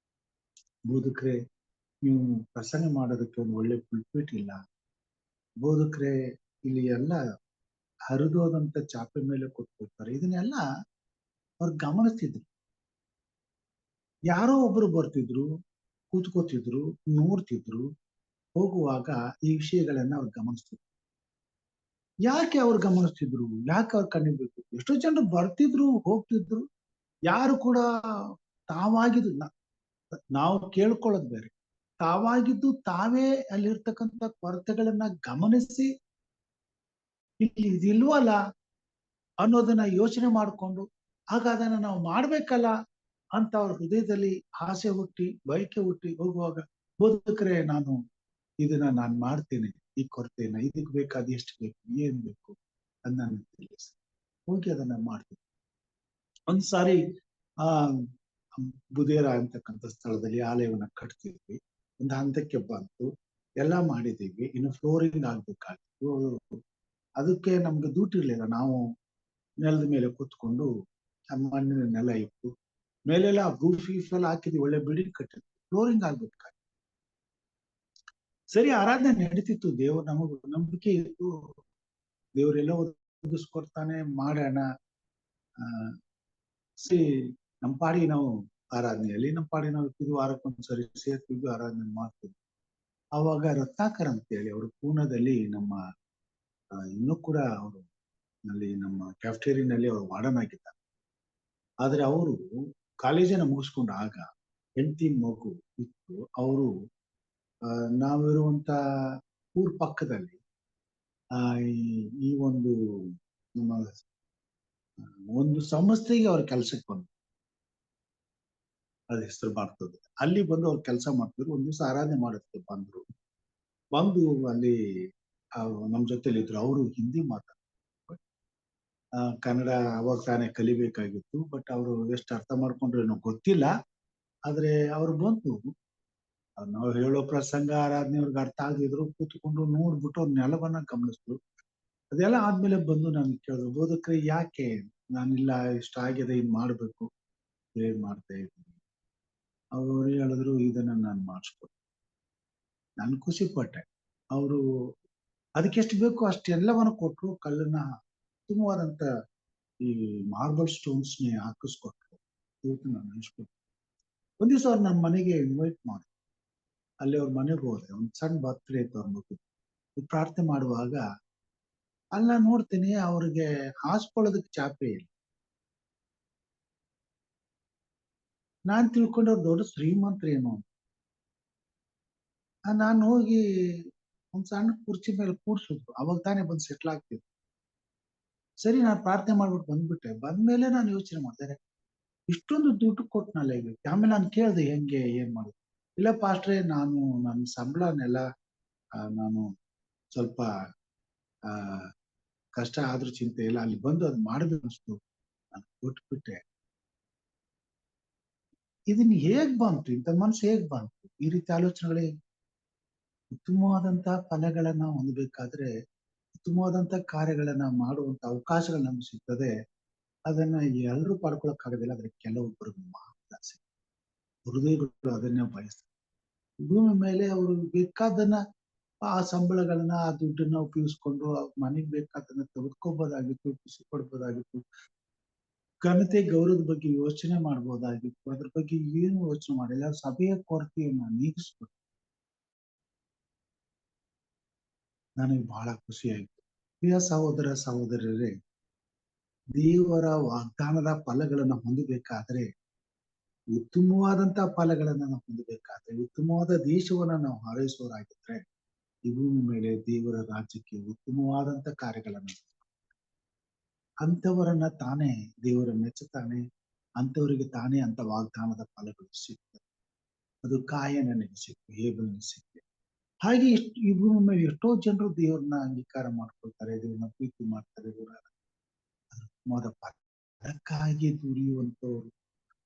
ಬೋಧಕರೇ ನೀವು ಪ್ರಸಂಗ ಮಾಡೋದಕ್ಕೆ ಒಂದು ಒಳ್ಳೆ ಪುಲ್ಪಿಟ್ ಇಲ್ಲ, ಬೋಧಕರೇ ಇಲ್ಲಿ ಎಲ್ಲ ಹರಿದೋದಂತ ಚಾಪೆ ಮೇಲೆ ಕೂತ್ಕೊಳ್ತಾರೆ. ಇದನ್ನೆಲ್ಲ ಅವ್ರು ಗಮನಿಸ್ತಿದ್ರು. ಯಾರೋ ಒಬ್ರು ಬರ್ತಿದ್ರು, ಕೂತ್ಕೋತಿದ್ರು, ನೋಡ್ತಿದ್ರು. ಹೋಗುವಾಗ ಈ ವಿಷಯಗಳನ್ನ ಅವ್ರು ಗಮನಿಸ್ತಿದ್ರು. ಯಾಕೆ ಅವ್ರು ಗಮನಿಸ್ತಿದ್ರು? ಯಾಕೆ ಅವ್ರ ಕಣ್ಣಿಗೆ ಬೀಳ್ತಿದ್ರು? ಎಷ್ಟೋ ಜನರು ಬರ್ತಿದ್ರು, ಹೋಗ್ತಿದ್ರು. ಯಾರು ಕೂಡ ತಾವಾಗಿದ್ದು ನಾವು ಕೇಳ್ಕೊಳ್ಳೋದು ಬೇರೆ. ತಾವಾಗಿದ್ದು ತಾವೇ ಅಲ್ಲಿರ್ತಕ್ಕಂಥ ಕೊರತೆಗಳನ್ನ ಗಮನಿಸಿ ಇಲ್ಲಿ ಇದಿಲ್ವಲ್ಲ ಅನ್ನೋದನ್ನ ಯೋಚನೆ ಮಾಡಿಕೊಂಡು ಆಗ ಅದನ್ನ ನಾವು ಮಾಡ್ಬೇಕಲ್ಲ ಅಂತ ಅವ್ರ ಹೃದಯದಲ್ಲಿ ಆಸೆ ಹುಟ್ಟಿ, ಬಯಕೆ ಹುಟ್ಟಿ ಹೋಗುವಾಗ, ಬೋಧಕರೇ ಇದನ್ನ ನಾನು ಮಾಡ್ತೇನೆ, ಈ ಕೊರತೆನ, ಇದಕ್ಕೆ ಬೇಕಾದ ಎಷ್ಟು ಬೇಕು, ಏನ್ ಬೇಕು ಅಂತ ನಾನು ತಿಳಿಸಿ ಹೋಗಿ ಅದನ್ನ ಮಾಡ್ತೀನಿ. ಒಂದ್ ಸಾರಿ ಆ ಬುಧೇರ ಅಂತಕ್ಕಂಥ ಸ್ಥಳದಲ್ಲಿ ಆಲಯವನ್ನ ಕಟ್ತಿದ್ವಿ. ಒಂದು ಹಂತಕ್ಕೆ ಬಂತು, ಎಲ್ಲಾ ಮಾಡಿದೀವಿ, ಇನ್ನು ಫ್ಲೋರಿಂಗ್ ಆಗ್ಬೇಕಾಗಿತ್ತು. ಅದಕ್ಕೆ ನಮ್ಗೆ ದುಡ್ಡು ಇರ್ಲಿಲ್ಲ. ನಾವು ನೆಲದ ಮೇಲೆ ಕೂತ್ಕೊಂಡು ಮಣ್ಣಿನ ನೆಲ ಇತ್ತು, ಮೇಲೆಲ್ಲ ರೂಫ್ ಎಲ್ಲ ಹಾಕಿದ್ವಿ, ಒಳ್ಳೆ ಬಿಲ್ಡಿಂಗ್ ಕಟ್ಟಿದ್ವಿ, ಫ್ಲೋರಿಂಗ್ ಆಗ್ಬೇಕಾಗಿತ್ತು. ಸರಿ, ಆರಾಧನೆ ನಡೀತಿತ್ತು, ದೇವ್ರು ನಮಗೂ ನಂಬಿಕೆ ಇತ್ತು, ದೇವರೆಲ್ಲ ಒದಗಿಸ್ಕೊಡ್ತಾನೆ, ಮಾಡೋಣ. ಸಿ ನಮ್ಮ ಪಾಡಿ ನಾವು ಆರಾಧನೆಯಲ್ಲಿ ನಮ್ಮ ಪಾಡಿ ನಾವು ಇರ್ತಿದ್ವಿ, ವಾರಕ್ಕೊಂದ್ಸರಿ ಸೇರ್ತಿದ್ವಿ, ಆರಾಧನೆ ಮಾಡ್ತಿದ್ವಿ. ಅವಾಗ ರತ್ನಾಕರ್ ಅಂತ ಹೇಳಿ ಅವರು ಪೂನಾದಲ್ಲಿ ನಮ್ಮ ಇನ್ನೂ ಕೂಡ ಅವರು ನಲ್ಲಿ ನಮ್ಮ ಕ್ಯಾಫ್ಟೇರಿಯಲ್ಲಿ ಅವರು ವಾರ್ಡನ್ ಆಗಿದ್ದಾರೆ. ಆದ್ರೆ ಅವರು ಕಾಲೇಜನ್ನ ಮುಗಿಸ್ಕೊಂಡು ಆಗ ಹೆಂಡತಿ ಮಗು ಇತ್ತು. ಅವರು ನಾವಿರುವಂತ ಊರ್ ಪಕ್ಕದಲ್ಲಿ ಈ ಒಂದು ನಮ್ಮ ಒಂದು ಸಂಸ್ಥೆಗೆ ಅವ್ರ ಕೆಲ್ಸಕ್ಕೆ ಬಂದ್ರು. ಅದ ಹೆಸರು ಮಾಡ್ತದೆ. ಅಲ್ಲಿ ಬಂದು ಅವ್ರು ಕೆಲಸ ಮಾಡ್ತಿದ್ರು. ಒಂದ್ ದಿವಸ ಆರಾಧನೆ ಮಾಡೋದಕ್ಕೆ ಬಂದು ಅಲ್ಲಿ ನಮ್ ಜೊತೆಲಿ ಇದ್ರು. ಅವರು ಹಿಂದಿ ಮಾತಾಡ್ತಾರೆ, ಕನ್ನಡ ಅವಾಗ ತಾನೇ ಕಲಿಬೇಕಾಗಿತ್ತು. ಬಟ್ ಅವರು ಎಷ್ಟು ಅರ್ಥ ಮಾಡ್ಕೊಂಡ್ರು ಏನೋ ಗೊತ್ತಿಲ್ಲ. ಆದ್ರೆ ಅವ್ರು ಬಂದು ನಾವು ಹೇಳೋ ಪ್ರಸಂಗ ಆರಾಧನೆ ಅವ್ರಿಗೆ ಅರ್ಥ ಆಗದಿದ್ರು ಕೂತ್ಕೊಂಡು ನೋಡ್ಬಿಟ್ಟು ಅವ್ರ ನೆಲವನ್ನ ಗಮನಿಸಿದ್ರು. ಅದೆಲ್ಲ ಆದ್ಮೇಲೆ ಬಂದು ನಾನು ಕೇಳಿದ್ರು, ಬೋಧಕ್ರೆ ಯಾಕೆ ನಾನಿಲ್ಲ, ಇಷ್ಟ ಆಗಿದೆ, ಇದ್ ಮಾಡ್ಬೇಕು, ಏನ್ ಮಾಡ್ತಾ ಇದ್ದೀನಿ. ಅವ್ರು ಹೇಳಿದ್ರು, ಇದನ್ನ ನಾನು ಮಾಡಿಸ್ಕೊಡ್ತೀನಿ. ನಾನು ಖುಷಿ ಪಟ್ಟೆ. ಅವರು ಅದಕ್ಕೆ ಎಷ್ಟು ಬೇಕು ಅಷ್ಟೆಲ್ಲವನ್ನ ಕೊಟ್ರು. ಕಲ್ಲನ್ನ ಉತ್ತಮವಾದಂತ ಈ ಮಾರ್ಬಲ್ ಸ್ಟೋನ್ಸ್ ನೇ ಹಾಕಿಸ್ಕೊಟ್ರು. ಇವತ್ತು ನಾನು ಅನಿಸ್ಕೊಟ್ಟು ಒಂದ್ ದಿವಸ ಅವ್ರು ನನ್ನ ಮನೆಗೆ ಇನ್ವೈಟ್ ಮಾಡಿ, ಅಲ್ಲಿ ಅವ್ರ ಮನೆಗೆ ಹೋದೆ. ಒಂದ್ ಸಣ್ಣ ಬರ್ತ್ಡೇ ಇತ್ತು ಅವ್ರ ಮಗು. ಪ್ರಾರ್ಥನೆ ಮಾಡುವಾಗ ಅಲ್ಲ ನೋಡ್ತೀನಿ, ಅವ್ರಿಗೆ ಹಾಸ್ಕೊಳ್ಳೋದಕ್ಕೆ ಚಾಪೆ ಇಲ್ಲ. ನಾನ್ ತಿಳ್ಕೊಂಡೆ ಅವ್ರು ದೊಡ್ಡ ಶ್ರೀಮಂತರೇನು. ನಾನು ಹೋಗಿ ಒಂದ್ ಸಣ್ಣ ಕುರ್ಚಿ ಮೇಲೆ ಕೂರ್ಸಿದ್ರು. ಅವಾಗ ತಾನೇ ಬಂದು ಸೆಟ್ಲ್ ಆಗ್ತಿದ್ರು. ಸರಿ, ನಾನು ಪ್ರಾರ್ಥನೆ ಮಾಡ್ಬಿಟ್ಟು ಬಂದ್ಬಿಟ್ಟೆ. ಬಂದ್ಮೇಲೆ ನಾನು ಯೋಚನೆ ಮಾಡ್ದೆ, ಇಷ್ಟೊಂದು ದುಡ್ಡು ಕೊಟ್ನಲ್ಲ ಈಗ. ಆಮೇಲೆ ನಾನು ಕೇಳ್ದೆ, ಹೆಂಗೆ, ಏನ್ ಮಾಡುದು? ಇಲ್ಲ ಪಾಸ್ಟ್ರೆ, ನನ್ನ ಸಂಬಳನೆಲ್ಲ ನಾನು ಸ್ವಲ್ಪ ಆ ಕಷ್ಟ ಆದ್ರೂ ಚಿಂತೆ ಇಲ್ಲ, ಅಲ್ಲಿ ಬಂದು ಅದ್ ಮಾಡ್ಬೇಕು ಅನ್ಸ್ತು, ನಾನು ಕೊಟ್ಬಿಟ್ಟೆ. ಇದನ್ನ ಹೇಗ್ ಬಂತು, ಇಂಥ ಮನ್ಸು ಹೇಗ್ ಬಂತು? ಈ ರೀತಿ ಆಲೋಚನೆಗಳೇ. ಉತ್ತಮವಾದಂತಹ ಫಲಗಳನ್ನ ಹೊಂದಬೇಕಾದ್ರೆ, ಉತ್ತಮವಾದಂತಹ ಕಾರ್ಯಗಳನ್ನ ಮಾಡುವಂತ ಅವಕಾಶಗಳು ನಮ್ಗೆ ಸಿಗ್ತದೆ. ಅದನ್ನ ಎಲ್ಲರೂ ಪಡ್ಕೊಳಕ್ ಆಗೋದಿಲ್ಲ, ಆದ್ರೆ ಕೆಲವೊಬ್ಬರಿಗೆ ಮಾತ್ರ ಸಿಗ್ತದೆ. ಹೃದಯಗಳು ಅದನ್ನೇ ಬಯಸ್ತಾರೆ. ಭೂಮಿ ಮೇಲೆ ಅವರು ಬೇಕಾದನ್ನ, ಆ ಸಂಬಳಗಳನ್ನ, ಆ ದುಡ್ಡನ್ನ ಉಪಯೋಗಿಸ್ಕೊಂಡು ಮನೆಗ್ ಬೇಕಾದನ್ನ ತೆಗೆದುಕೋಬಹುದಾಗಿತ್ತು, ಖುಷಿ ಪಡ್ಬೋದಾಗಿತ್ತು, ಘನತೆ ಗೌರವದ ಬಗ್ಗೆ ಯೋಚನೆ ಮಾಡ್ಬೋದಾಗಿತ್ತು. ಅದ್ರ ಬಗ್ಗೆ ಏನು ಯೋಚನೆ ಮಾಡಿಲ್ಲ. ಸಭೆಯ ಕೊರತೆಯನ್ನ ನೀಗಿಸ್ಬಿಟ್ಟು ನನಗೆ ಬಹಳ ಖುಷಿ ಆಯ್ತು. ಪ್ರಿಯ ಸಹೋದರ ಸಹೋದರರೇ, ದೇವರ ವಾಗ್ದಾನದ ಫಲಗಳನ್ನ ಹೊಂದಬೇಕಾದ್ರೆ, ಉತ್ತಮವಾದಂತಹ ಫಲಗಳನ್ನ ನಾವು ಹೊಂದಬೇಕಾದ್ರೆ, ಉತ್ತಮವಾದ ದೇಶವನ್ನ ನಾವು ಹಾರೈಸೋರಾಗಿದ್ರೆ, ಈ ಭೂಮಿ ಮೇಲೆ ದೇವರ ರಾಜ್ಯಕ್ಕೆ ಉತ್ತಮವಾದಂತ ಕಾರ್ಯಗಳನ್ನ, ಅಂತವರನ್ನ ತಾನೇ ದೇವರ ಮೆಚ್ಚುತ್ತಾನೆ. ಅಂತವರಿಗೆ ತಾನೇ ಅಂತ ವಾಗ್ದಾನದ ಫಲಗಳು ಸಿಗ್ತದೆ. ಅದು ಕಾಯನಿಗೆ ಸಿಕ್ತು, ಹೇಬೆಲನಿಗೆ ಸಿಕ್ತು. ಹಾಗೆ ಈ ಭೂಮಿ ಮೇಲೆ ಎಷ್ಟೋ ಜನರು ದೇವ್ರನ್ನ ಅಂಗೀಕಾರ ಮಾಡ್ಕೊಳ್ತಾರೆ, ದೇವ್ರನ್ನ ಪ್ರೀತಿ ಮಾಡ್ತಾರೆ. ಉತ್ತಮವಾದ ಫಲಕ್ಕಾಗಿ ದುಡಿಯುವಂತವ್ರು,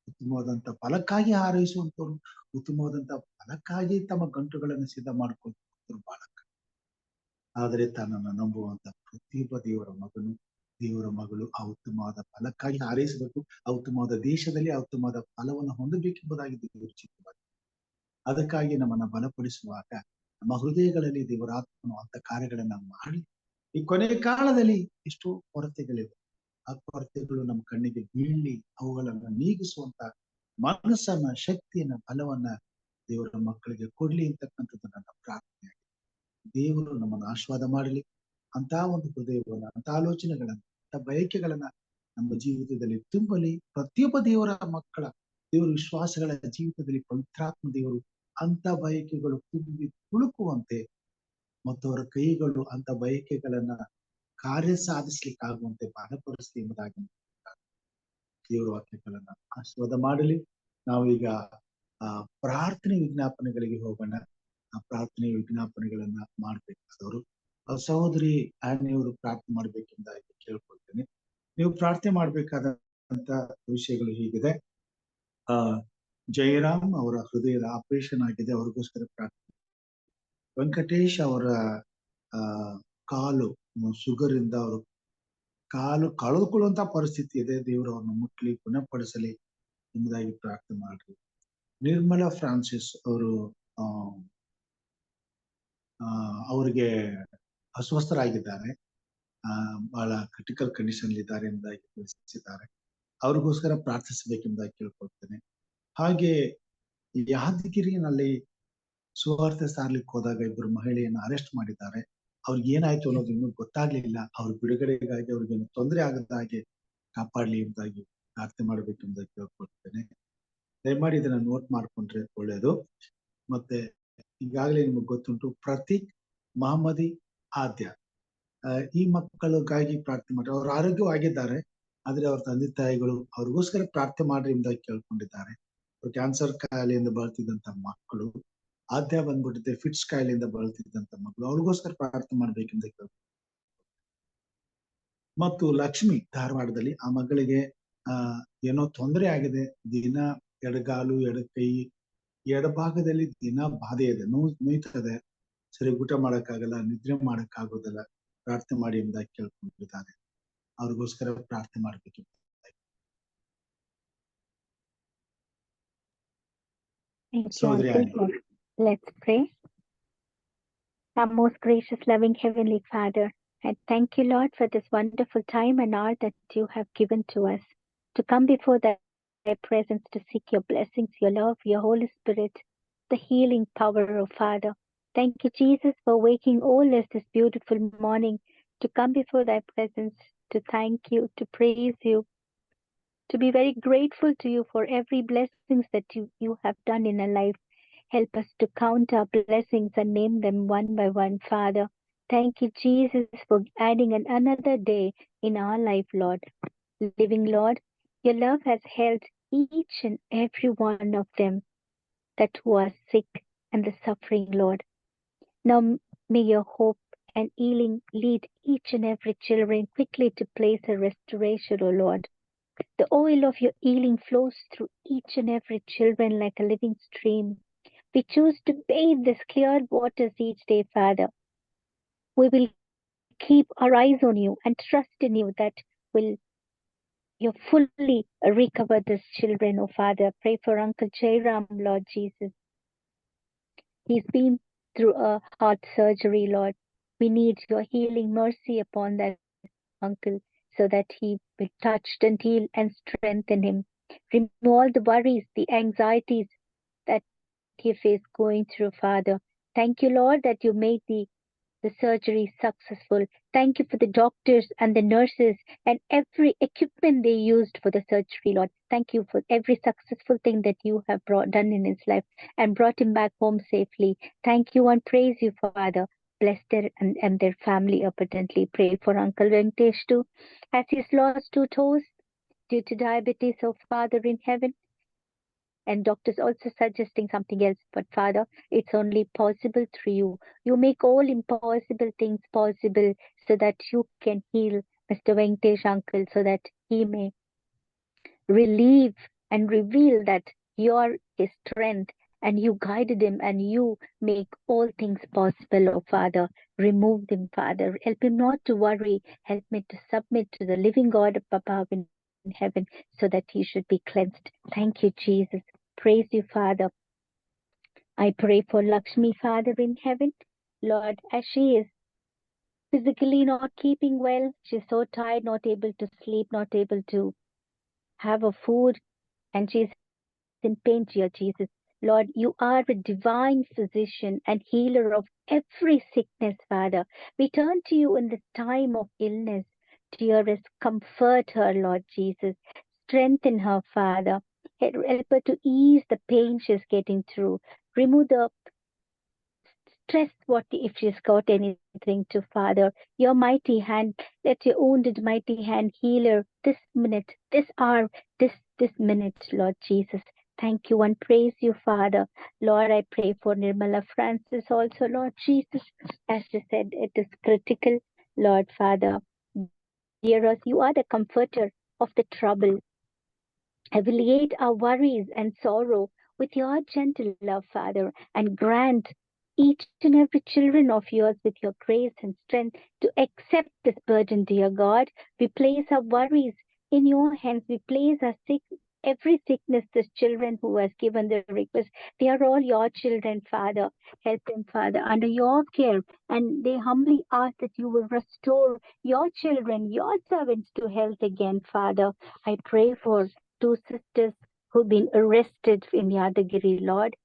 ಉತ್ತಮವಾದಂತ ಫಲಕ್ಕಾಗಿ ಹಾರೈಸುವಂತವ್ರು, ಉತ್ತಮವಾದಂತ ಫಲಕ್ಕಾಗಿ ತಮ್ಮ ಗಂಟುಗಳನ್ನು ಸಿದ್ಧ ಮಾಡ್ಕೊಳ್ತಾರೆ ಬಹಳ. ಆದರೆ ತನ್ನನ್ನು ನಂಬುವಂತ ಪ್ರತಿಯೊಬ್ಬ ದೇವರ ಮಗಳು ಆ ಉತ್ತಮವಾದ ಫಲಕ್ಕಾಗಿ ಹಾರೈಸಬೇಕು. ಆ ಉತ್ತಮವಾದ ದೇಶದಲ್ಲಿ ಆ ಉತ್ತಮವಾದ ಫಲವನ್ನು ಹೊಂದಬೇಕೆಂಬುದಾಗಿ ದೇವರು ಚಿತ್ತವಾಗಿದೆ. ಅದಕ್ಕಾಗಿ ನಮ್ಮನ್ನ ಬಲಪಡಿಸುವಾಗ ನಮ್ಮ ಹೃದಯಗಳಲ್ಲಿ ದೇವರ ಆತ್ಮನು ಅಂತ ಕಾರ್ಯಗಳನ್ನ ಮಾಡಿ, ಈ ಕೊನೆ ಕಾಲದಲ್ಲಿ ಎಷ್ಟೋ ಕೊರತೆಗಳಿವೆ, ಆ ಕೊರತೆಗಳು ನಮ್ಮ ಕಣ್ಣಿಗೆ ಬೀಳಿ ಅವುಗಳನ್ನ ನೀಗಿಸುವಂತ ಮನಸ್ಸನ್ನ, ಶಕ್ತಿಯನ್ನ, ಬಲವನ್ನ ದೇವರ ಮಕ್ಕಳಿಗೆ ಕೊಡ್ಲಿ ಅಂತಕ್ಕಂಥದ್ದು ನನ್ನ ಪ್ರಾರ್ಥನೆ. ದೇವರು ನಮ್ಮನ್ನು ಆಶೀರ್ವಾದ ಮಾಡಲಿ. ಅಂತ ಒಂದು ಹೃದಯವನ್ನ, ಅಂತ ಆಲೋಚನೆಗಳನ್ನ, ಅಂತ ಬಯಕೆಗಳನ್ನ ನಮ್ಮ ಜೀವಿತದಲ್ಲಿ ತುಂಬಲಿ. ಪ್ರತಿಯೊಬ್ಬ ದೇವರ ಮಕ್ಕಳ, ದೇವರ ವಿಶ್ವಾಸಗಳ ಜೀವಿತದಲ್ಲಿ ಪವಿತ್ರಾತ್ಮ ದೇವರು ಅಂತ ಬಯಕೆಗಳು ತುಂಬಿ ತುಳುಕುವಂತೆ ಮತ್ತು ಅವರ ಕೈಗಳು ಅಂತ ಬಯಕೆಗಳನ್ನ ಕಾರ್ಯ ಸಾಧಿಸ್ಲಿಕ್ಕಾಗುವಂತೆ ಬಲಪಡಿಸಲಿ ಎಂಬುದಾಗಿ ದೇವರ ವಾಕ್ಯಗಳನ್ನ ಆಶೀರ್ವಾದ ಮಾಡಲಿ. ನಾವೀಗ ಪ್ರಾರ್ಥನೆ ವಿಜ್ಞಾಪನೆಗಳಿಗೆ ಹೋಗೋಣ. ಆ ಪ್ರಾರ್ಥನೆ ವಿಜ್ಞಾಪನೆಗಳನ್ನ ಮಾಡ್ಬೇಕಾದವರು ಸಹೋದರಿ ಆನೆಯವರು ಪ್ರಾರ್ಥನೆ ಮಾಡ್ಬೇಕೆಂದಾಗಿ ಕೇಳ್ಕೊಳ್ತೇನೆ. ನೀವು ಪ್ರಾರ್ಥನೆ ಮಾಡ್ಬೇಕಾದಂತ ವಿಷಯಗಳು ಹೀಗಿದೆ. ಜಯರಾಮ್ ಅವರ ಹೃದಯದ ಆಪರೇಷನ್ ಆಗಿದೆ, ಅವ್ರಿಗೋಸ್ಕರ ಪ್ರಾರ್ಥನೆ. ವೆಂಕಟೇಶ್ ಅವರ ಕಾಲು ಶುಗರ್ ಇಂದ ಅವರು ಕಾಲು ಕಳೆದುಕೊಳ್ಳುವಂತ ಪರಿಸ್ಥಿತಿ ಇದೆ. ದೇವರು ಅವ್ರನ್ನ ಮುಟ್ಲಿ, ಗುಣಪಡಿಸಲಿ ಎಂಬುದಾಗಿ ಪ್ರಾರ್ಥನೆ ಮಾಡ್ರಿ. ನಿರ್ಮಲಾ ಫ್ರಾನ್ಸಿಸ್ ಅವರು ಅವರಿಗೆ ಅಸ್ವಸ್ಥರಾಗಿದ್ದಾರೆ, ಬಹಳ ಕ್ರಿಟಿಕಲ್ ಕಂಡೀಷನ್ ಇದ್ದಾರೆ ಎಂಬುದಾಗಿ ತಿಳಿಸಿದ್ದಾರೆ. ಅವ್ರಿಗೋಸ್ಕರ ಪ್ರಾರ್ಥಿಸಬೇಕೆಂಬುದಾಗಿ ಕೇಳ್ಕೊಳ್ತೇನೆ. ಹಾಗೆ ಯಾದಗಿರಿನಲ್ಲಿ ಸುವಾರ್ತೆ ಸಾರ್ಲಿಕ್ಕೆ ಹೋದಾಗ ಇಬ್ಬರು ಮಹಿಳೆಯನ್ನು ಅರೆಸ್ಟ್ ಮಾಡಿದ್ದಾರೆ. ಅವ್ರಿಗೆ ಏನಾಯ್ತು ಅನ್ನೋದು ಇನ್ನೂ ಗೊತ್ತಾಗ್ಲಿಲ್ಲ. ಅವ್ರ ಬಿಡುಗಡೆಗಾಗಿ ಅವ್ರಿಗೇನು ತೊಂದರೆ ಆಗದ ಹಾಗೆ ಕಾಪಾಡ್ಲಿ ಎಂಬುದಾಗಿ ಪ್ರಾರ್ಥನೆ ಮಾಡ್ಬೇಕೆಂಬುದಾಗಿ ಕೇಳ್ಕೊಳ್ತೇನೆ. ದಯಮಾಡಿ ಇದನ್ನ ನೋಟ್ ಮಾಡ್ಕೊಂಡ್ರೆ ಒಳ್ಳೇದು. ಮತ್ತೆ ಈಗಾಗಲೇ ನಿಮಗೆ ಗೊತ್ತುಂಟು, ಪ್ರತೀಕ್, ಮಹಮ್ಮದಿ, ಆದ್ಯ, ಈ ಮಕ್ಕಳಿಗಾಗಿ ಪ್ರಾರ್ಥನೆ ಮಾಡ್ರಿ. ಅವ್ರು ಆರೋಗ್ಯವಾಗಿದ್ದಾರೆ, ಆದ್ರೆ ಅವ್ರ ತಂದೆ ತಾಯಿಗಳು ಅವ್ರಿಗೋಸ್ಕರ ಪ್ರಾರ್ಥನೆ ಮಾಡ್ರಿ ಎಂಬುದಾಗಿ ಕೇಳ್ಕೊಂಡಿದ್ದಾರೆ. ಅವ್ರು ಕ್ಯಾನ್ಸರ್ ಕಾಯಿಲೆಯಿಂದ ಬಳಲ್ತಿದ್ದಂತ ಮಕ್ಕಳು, ಆದ್ಯ ಬಂದ್ಬಿಟ್ಟಿದೆ ಫಿಟ್ಸ್ ಕಾಯಿಲೆಯಿಂದ ಬಳಲ್ತಿದ್ದಂತ ಮಕ್ಕಳು, ಅವ್ರಿಗೋಸ್ಕರ ಪ್ರಾರ್ಥನೆ ಮಾಡ್ಬೇಕೆಂದ ಕೇಳ್ತಾರೆ. ಮತ್ತು ಲಕ್ಷ್ಮಿ ಧಾರವಾಡದಲ್ಲಿ, ಆ ಮಗಳಿಗೆ ಏನೋ ತೊಂದರೆ ಆಗಿದೆ. ದಿನ ಎಡಗಾಲು, ಎಡಕೈ, ಎಡಭಾಗದಲ್ಲಿ ದಿನ ಬಾಧೆ ಇದೆ, ನೋಯ್ತದೆ, ಸರಿ ಊಟ ಮಾಡಕ್ಕಾಗಲ್ಲ, ನಿದ್ರೆ ಮಾಡಕ್ಕಾಗೋದಿಲ್ಲ, ಪ್ರಾರ್ಥನೆ ಮಾಡಿ ಎಂಬುದಾಗಿ ಕೇಳ್ಕೊಂಡಿದ್ದಾರೆ. ಅವ್ರಿಗೋಸ್ಕರ ಪ್ರಾರ್ಥನೆ ಮಾಡ್ಬೇಕು. Let's pray. Our most gracious, loving Heavenly Father, I thank you, Lord, for this wonderful time and hour that you have given to us to come before thy presence to seek your blessings, your love, your Holy Spirit, the healing power of Father. Thank you, Jesus, for waking all us this beautiful morning to come before thy presence, to thank you, to praise you, to be very grateful to you for every blessings that you have done in our life. Help us to count our blessings and name them one by one, Father. Thank you, Jesus, for adding another day in our life, Lord. Living Lord, your love has held each and every one of them that who are sick and the suffering, Lord. Now may your hope and healing lead each and every children quickly to place a restoration, O Lord. The oil of your healing flows through each and every children like a living stream. We choose to bathe this clear waters each day, Father. We will keep our eyes on you and trust in you that you fully recover these children, oh Father. Pray for Uncle Jairam, Lord Jesus. He's been through a heart surgery, Lord. We need your healing mercy upon that uncle so that he will touch and heal and strengthen him. Remove all the worries, the anxieties that he is going through, Father. Thank you, Lord, that you made the surgery successful. Thank you for the doctors and the nurses and every equipment they used for the surgery, Lord. Thank you for every successful thing that you have done in his life and brought him back home safely. Thank you and praise you, Father. Bless their and their family abundantly. Pray for Uncle Venkatesh too, as he's lost 2 toes due to diabetes, oh Father in heaven. And doctors also suggesting something else. But Father, it's only possible through you. You make all impossible things possible so that you can heal Mr. Venkatesh uncle, so that he may relieve and reveal that you're his strength and you guided him and you make all things possible, oh Father. Remove them, Father. Help him not to worry. Help me to submit to the living God above in heaven so that he should be cleansed. Thank you, Jesus. Praise you, Father. I pray for Lakshmi, Father in heaven. Lord, as she is physically not keeping well, she's so tired, not able to sleep, not able to have a food, and she's in pain, dear Jesus. Lord, you are a divine physician and healer of every sickness, Father. We turn to you in this time of illness. Dearest, comfort her, Lord Jesus. Strengthen her, Father. Help her to ease the pain she's getting through. Remove the stress, what if she's got anything to, Father. Your mighty hand, let your wounded mighty hand heal her this minute, this hour, this minute, Lord Jesus. Thank you and praise you, Father. Lord, I pray for Nirmala Francis also, Lord Jesus. As you said, it is critical, Lord Father. Dearest, you are the comforter of the trouble. Alleviate our worries and sorrow with your gentle love, Father, and grant each and every children of yours with your grace and strength to accept this burden, dear God. We place our worries in your hands. We place our every sickness, this children who has given the request. They are all your children, Father. Help them, Father, under your care. And they humbly ask that you will restore your children, your servants to health again, Father. I pray for 2 sisters who've been arrested in Yadagiri, Lord,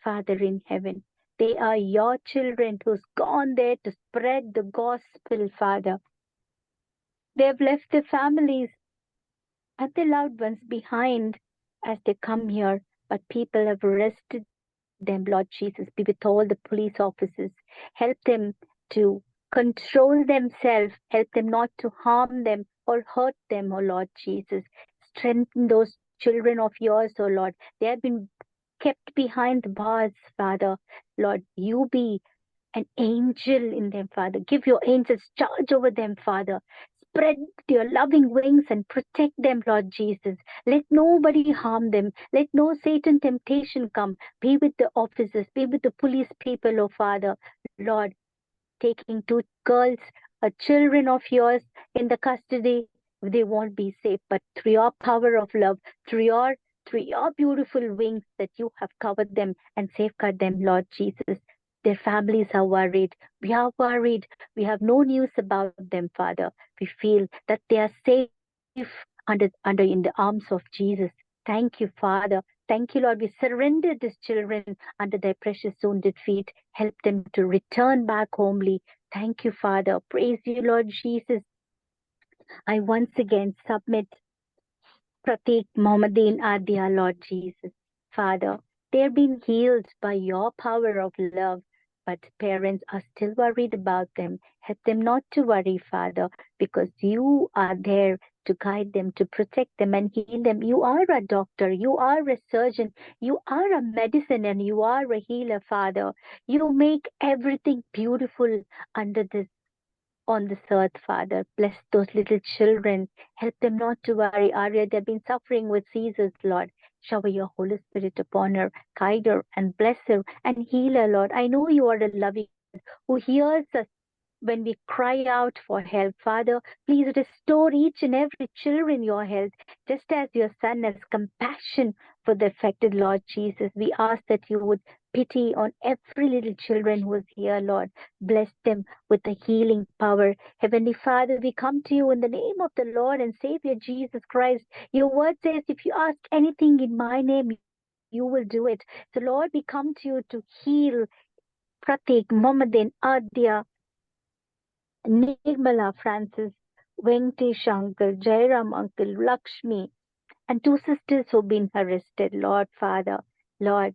Father in heaven. They are your children who's gone there to spread the gospel, Father. They have left their families and their loved ones behind as they come here, but people have arrested them, Lord Jesus. Be with all the police officers. Help them to control themselves. Help them not to harm them or hurt them, oh Lord Jesus. Strengthen those children of yours, oh Lord. They have been kept behind the bars, Father. Lord, you be an angel in them, Father. Give your angels charge over them, Father. Spread your loving wings and protect them, Lord Jesus. Let nobody harm them. Let no Satan temptation come. Be with the officers. Be with the police people, oh Father. Lord, taking 2 girls, children of yours in the custody, they won't be safe. But through your power of love, through your beautiful wings that you have covered them and safeguard them, Lord Jesus. Their families are worried. We are worried. We have no news about them, Father. We feel that they are safe under in the arms of Jesus. Thank you, Father. Thank you, Lord. We surrender these children under thy precious wounded feet. Help them to return back homely. Thank you, Father. Praise you, Lord Jesus. I once again submit Pratik, Mohammadin, Adya, Lord Jesus. Father, they're being healed by your power of love, but parents are still worried about them. Help them not to worry, Father, because you are there to guide them, to protect them and heal them. You are a doctor, you are a surgeon, you are a medicine, and you are a healer, Father. You make everything beautiful under this on this earth, Father. Bless those little children. Help them not to worry. Arya, they've been suffering with seizures, Lord. Shower your Holy Spirit upon her, guide her and bless her and heal her, Lord. I know you are a loving God who hears us when we cry out for help. Father, please restore each and every children your health, just as your Son has compassion for the affected, Lord Jesus. We ask that you would pity on every little children who is here, Lord. Bless them with the healing power. Heavenly Father, we come to you in the name of the Lord and Savior Jesus Christ. Your word says, if you ask anything in my name, you will do it. So Lord, we come to you to heal Pratik, Mohammadin, Adya, Nirmala Francis, Venkatesh Uncle, Jairam Uncle, Lakshmi, and 2 sisters who've been arrested, Lord Father. Lord,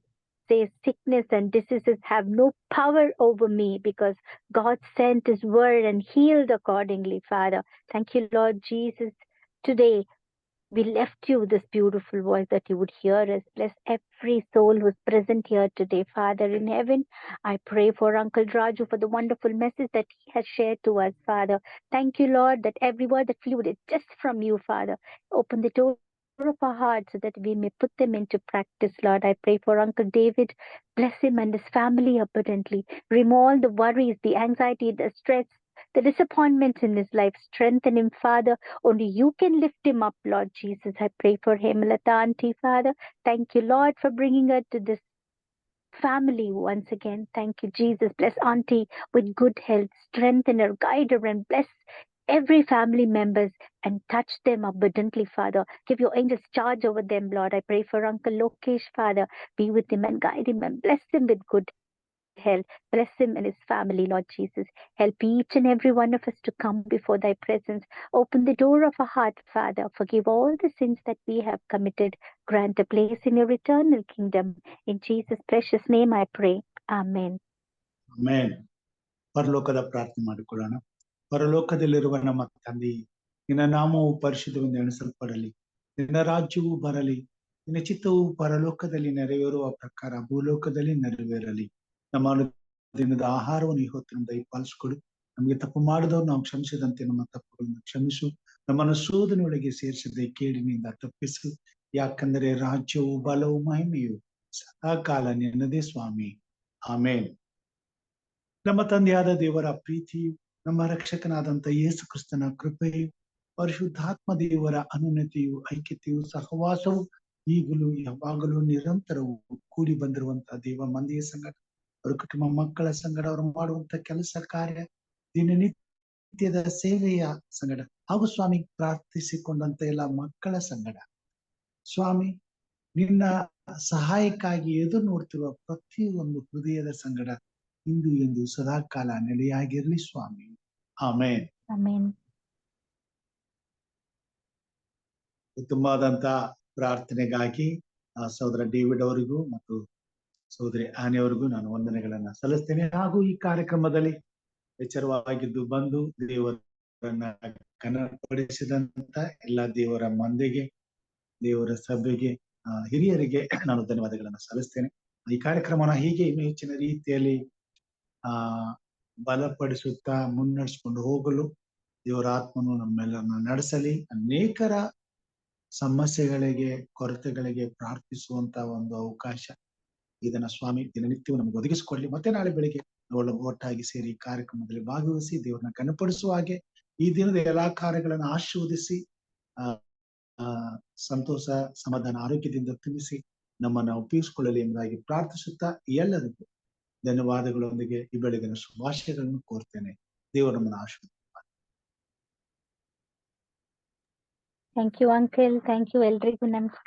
say sickness and diseases have no power over me because God sent his word and healed accordingly, Father. Thank you, Lord Jesus. Today, we left you this beautiful voice that you would hear us. Bless every soul who's present here today, Father in heaven. I pray for Uncle Raju for the wonderful message that he has shared to us, Father. Thank you, Lord, that every word that flew is just from you, Father. Open the door of our hearts so that we may put them into practice, Lord. I pray for Uncle David. Bless him and his family abundantly. Remove all the worries, the anxiety, the stress, the disappointments in his life. Strengthen him, Father. Only you can lift him up, Lord Jesus. I pray for Hemalata Auntie, Father. Thank you, Lord, for bringing her to this family once again. Thank you, Jesus. Bless Auntie with good health. Strengthen her, guide her, and bless every family members and touch them abundantly, Father. Give your angels charge over them, Lord. I pray for Uncle Lokesh, Father. Be with him and guide him and bless him with good health. Bless him and his family, Lord Jesus. Help each and every one of us to come before thy presence. Open the door of our heart, Father. Forgive all the sins that we have committed. Grant a place in your eternal kingdom. In Jesus' precious name I pray. Amen. Amen. ಪರಲೋಕದ ಪ್ರಾರ್ಥನೆ ಮಾಡಿಕೊಳ್ಳೋಣ. ಪರಲೋಕದಲ್ಲಿರುವ ನಮ್ಮ ತಂದೆ, ನಿನ್ನ ನಾಮವು ಪರಿಶುದ್ಧವೆಂದು ಎಣಿಸಲ್ಪಡಲಿ, ನಿನ್ನ ರಾಜ್ಯವು ಬರಲಿ, ನಿನ್ನ ಚಿತ್ತವು ಪರಲೋಕದಲ್ಲಿ ನೆರವೇರುವ ಪ್ರಕಾರ ಭೂಲೋಕದಲ್ಲಿ ನೆರವೇರಲಿ. ನಮ್ಮ ದಿನದ ಆಹಾರವನ್ನು ಇವತ್ತು ನಮ್ಗೆ ದಯಪಾಲಿಸಿಕೊಡು. ನಮಗೆ ತಪ್ಪು ಮಾಡಿದವರು ನಾವು ಕ್ಷಮಿಸಿದಂತೆ ನಮ್ಮ ತಪ್ಪುಗಳನ್ನು ಕ್ಷಮಿಸು. ನಮ್ಮನ್ನು ಶೋಧನೆಯೊಳಗೆ ಸೇರಿಸದೆ ಕೇಡಿನಿಂದ ತಪ್ಪಿಸು. ಯಾಕಂದರೆ ರಾಜ್ಯವು ಬಲವು ಮಹಿಮೆಯು ಸದಾಕಾಲ ನಿನ್ನದೇ ಸ್ವಾಮಿ. ಆಮೇನ್. ನಮ್ಮ ತಂದೆಯಾದ ದೇವರ ಪ್ರೀತಿಯು, ನಮ್ಮ ರಕ್ಷಕನಾದಂತ ಯೇಸು ಕ್ರಿಸ್ತನ ಕೃಪೆಯು, ಪರಿಶುದ್ಧಾತ್ಮ ದೇವರ ಅನುನ್ನತಿಯು, ಐಕ್ಯತೆಯು, ಸಹವಾಸವು ಈಗಲೂ ಯಾವಾಗಲೂ ನಿರಂತರವು ಕೂಡಿ ಬಂದಿರುವಂತಹ ದೇವ ಮಂದಿಯ ಸಂಗಡ, ಅವರ ಕುಟುಂಬ ಮಕ್ಕಳ ಸಂಗಡ, ಅವರು ಮಾಡುವಂತ ಕೆಲಸ ಕಾರ್ಯ, ದಿನನಿತ್ಯದ ಸೇವೆಯ ಸಂಗಡ, ಹಾಗೂ ಸ್ವಾಮಿ ಪ್ರಾರ್ಥಿಸಿಕೊಂಡಂತ ಎಲ್ಲ ಮಕ್ಕಳ ಸಂಗಡ, ಸ್ವಾಮಿ ನಿನ್ನ ಸಹಾಯಕ್ಕಾಗಿ ಎದುರು ನೋಡ್ತಿರುವ ಪ್ರತಿಯೊಂದು ಹೃದಯದ ಸಂಗಡ ಇಂದು ಎಂದು ಸದಾಕಾಲ ನೆಲೆಯಾಗಿರ್ಲಿ ಸ್ವಾಮಿ. ಆಮೇನ್. ಆಮೇನ್. ಉತ್ತಮವಾದಂತ ಪ್ರಾರ್ಥನೆಗಾಗಿ ಸಹೋದರ ಡೇವಿಡ್ ಅವರಿಗೂ ಮತ್ತು ಸಹೋದರಿ ಆನೆ ಅವರಿಗೂ ನಾನು ವಂದನೆಗಳನ್ನ ಸಲ್ಲಿಸ್ತೇನೆ. ಹಾಗೂ ಈ ಕಾರ್ಯಕ್ರಮದಲ್ಲಿ ಎಚ್ಚರವಾಗಿದ್ದು ಬಂದು ದೇವರನ್ನ ಕನಪಡಿಸಿದಂತ ಎಲ್ಲ ದೇವರ ಮಂದಿಗೆ, ದೇವರ ಸಭೆಗೆ, ಹಿರಿಯರಿಗೆ ನಾನು ಧನ್ಯವಾದಗಳನ್ನ ಸಲ್ಲಿಸ್ತೇನೆ. ಈ ಕಾರ್ಯಕ್ರಮನ ಹೀಗೆ ಇನ್ನೂ ಹೆಚ್ಚಿನ ರೀತಿಯಲ್ಲಿ ಬಲಪಡಿಸುತ್ತಾ ಮುನ್ನಡೆಸ್ಕೊಂಡು ಹೋಗಲು ದೇವರ ಆತ್ಮನು ನಮ್ಮೆಲ್ಲರನ್ನ ನಡೆಸಲಿ. ಅನೇಕರ ಸಮಸ್ಯೆಗಳಿಗೆ, ಕೊರತೆಗಳಿಗೆ ಪ್ರಾರ್ಥಿಸುವಂತ ಒಂದು ಅವಕಾಶ ಇದನ್ನ ಸ್ವಾಮಿ ದಿನನಿತ್ಯವೂ ನಮ್ಗೆ ಒದಗಿಸಿಕೊಡ್ಲಿ. ಮತ್ತೆ ನಾಳೆ ಬೆಳಿಗ್ಗೆ ಒಟ್ಟಾಗಿ ಸೇರಿ ಕಾರ್ಯಕ್ರಮದಲ್ಲಿ ಭಾಗವಹಿಸಿ ದೇವರನ್ನ ಕನಪಡಿಸುವ ಹಾಗೆ ಈ ದಿನದ ಎಲ್ಲಾ ಕಾರ್ಯಗಳನ್ನು ಆಶೀರ್ವದಿಸಿ ಸಂತೋಷ, ಸಮಾಧಾನ, ಆರೋಗ್ಯದಿಂದ ತುಂಬಿಸಿ ನಮ್ಮನ್ನ ಉಪಯೋಗಿಸಿಕೊಳ್ಳಲಿ ಎಂಬುದಾಗಿ ಪ್ರಾರ್ಥಿಸುತ್ತಾ ಎಲ್ಲರಿಗೂ ಧನ್ಯವಾದಗಳೊಂದಿಗೆ ಈ ಬೆಳಗಿನ ಶುಭಾಶಯಗಳನ್ನು ಕೋರ್ತೇನೆ. ದೇವರು ನಮ್ಮನ್ನು ಆಶೀರ್ವಾದ. Thank you uncle. Thank you. ಎಲ್ರಿಗೂ ನಮಸ್ಕಾರ.